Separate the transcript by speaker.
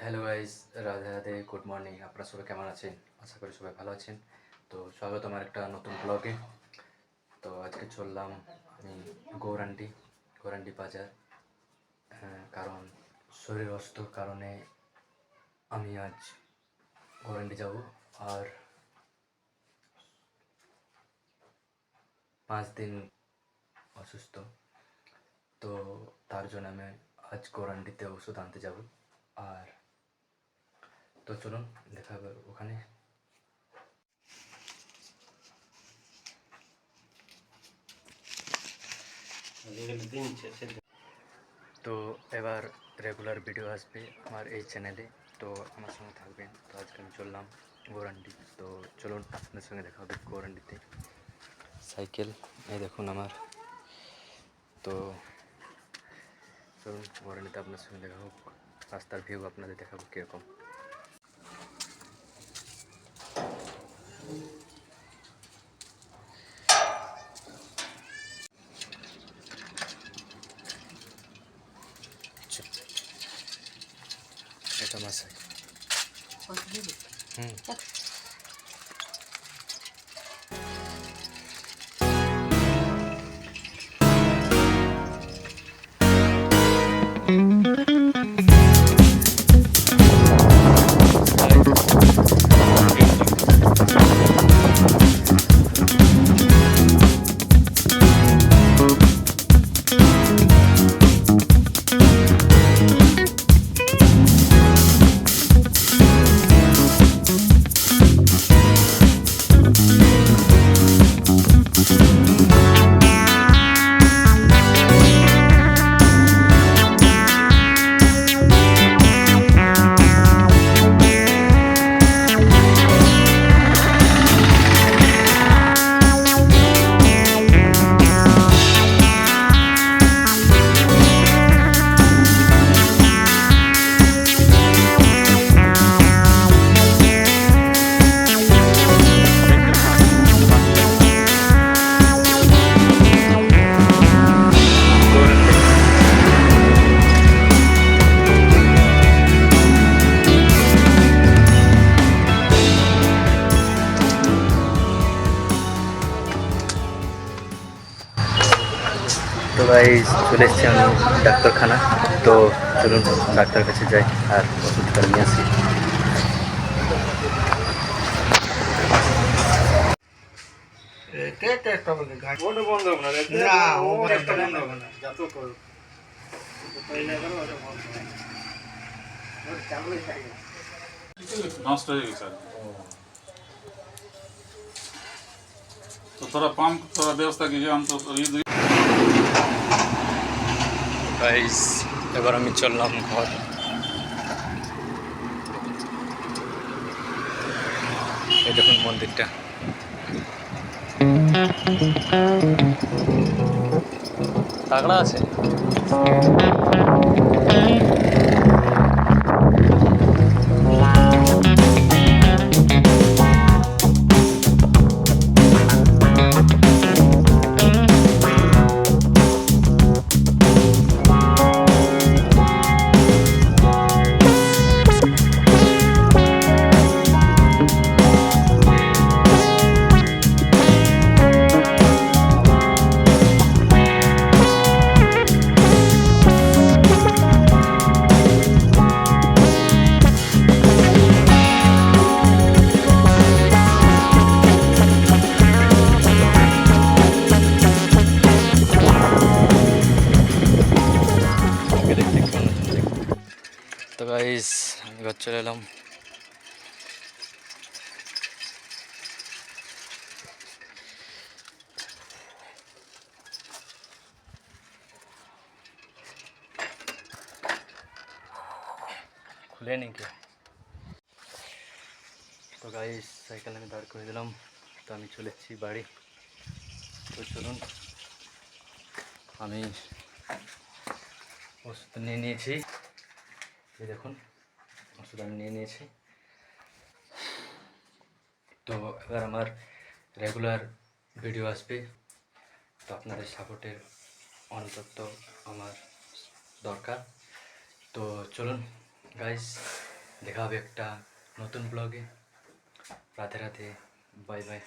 Speaker 1: Hello guys, Radhe Radhe, good morning. আপনারা সবাই কেমন আছেন? আশা করি সবাই ভালো আছেন। তো স্বাগত আমার একটা নতুন ব্লগে। তো আজকে চললাম আমি গৌরান্ডি বাজার। কারণ শরীর অসুস্থর কারণে আমি আজ গৌরান্ডি যাব। আর 5 দিন অসুস্থ, তো তার জন্য আমি আজ গৌরান্ডিতে ওষুধ আনতে যাব। আর তো চলুন দেখা হবে ওখানে। তো এবার রেগুলার ভিডিও আসবে আমার এই চ্যানেলে, তো আমার সঙ্গে থাকবেন। তো আজকে আমি চললাম গৌরান্ডি। তো চলুন আপনাদের সঙ্গে দেখা হবে গৌরান্ডিতে। সাইকেল এই দেখুন আমার। তো চলুন গৌরান্ডিতে আপনার সঙ্গে দেখা হোক, রাস্তার ভিউ আপনাদের দেখাবো কীরকম। এটা আমার সাইকেল। তো ভাই চলে এসেছি আমি ডাক্তারখানা। তো চলুন ডাক্তার কাছে যাই আর ওষুধটা নিয়ে আসি।
Speaker 2: নষ্ট হয়ে গেছে। তো তোরা পাম্প তোরা ব্যবস্থা কিছু আনতো
Speaker 1: গাইস এবার আমি চললাম ঘর। এই দেখুন মন্দিরটা। তাগড়া আছে। তো গাইস আমি ঘর চলে এলাম। খুলে নি কে? তো গাইস সাইকেল আমি দাঁড় করে দিলাম। তো আমি চলে এসেছি বাড়ি। তো চলুন আমি ওষুধ নিয়ে নিয়েছি। এই দেখুন ওষুধ আমি নিয়ে নিয়েছি। তো এবার আমার রেগুলার ভিডিও আসবে। তো আপনাদের সাপোর্টের অন্তত আমার দরকার। তো চলুন গাইস দেখা হবে একটা নতুন ব্লগে। Radhe Radhe, bye bye.